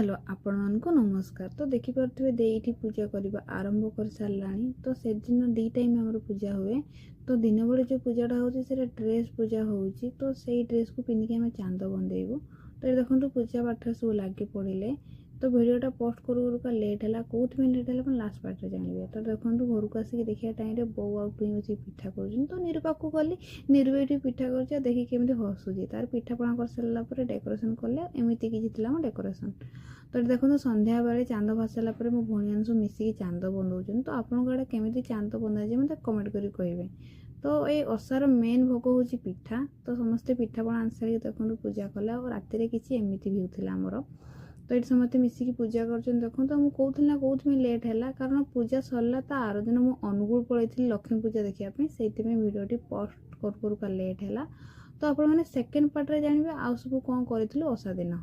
Hello आपण को नमस्कार। तो देखिपे देठी पूजा करवा आरंभ कर साराणी। तो से दिन दी टाइम आम पूजा हुए। तो दिन बड़े जो पूजाटा होची ड्रेस पूजा होची। तो से ड्रेस को पिंधिकी आम चांद बंदेबू। तो ये देखो पूजा पाठ सब लगे पड़े। तो भिडियोटा पोस्ट करू का लेट है कौन लेट है लास्ट पार्ट जानवे। तो देखो घर को आसिक देखा टाइम बो आउ टुई बस पिठा कर। तो निरु पाक गली निरु ये पिठा कर देखिए केमी हसुची तार पिठापणा कर सारापर डेकोरेसन कले एमती किसी डेकोरेसन। तो देखो संध्या बेले चांद भासाला मो भाई सब मिसिकी चांद बंदौन। तो आपन आड़े केमी चांद बंधा जाए मतलब कमेंट कर कहे। तो ये ओसार मेन भोग हूँ पिठा। तो समस्ते पिठापणा आनी सारी देखो पूजा कला और राति किसी एमती भी होता आमर। तो ये समस्त मिसिकी पूजा कर देखो। तो मुझे कहूँ कौन लेट है कारण पूजा सरला आर दिन मुझे अनुगुल पलैली लक्ष्मी पूजा देखापी से भिडियोटी पोस्ट कर लेट है। तो आप सेकेंड पार्ट जानवे आउ सब कौन करूँ ओषा दिन।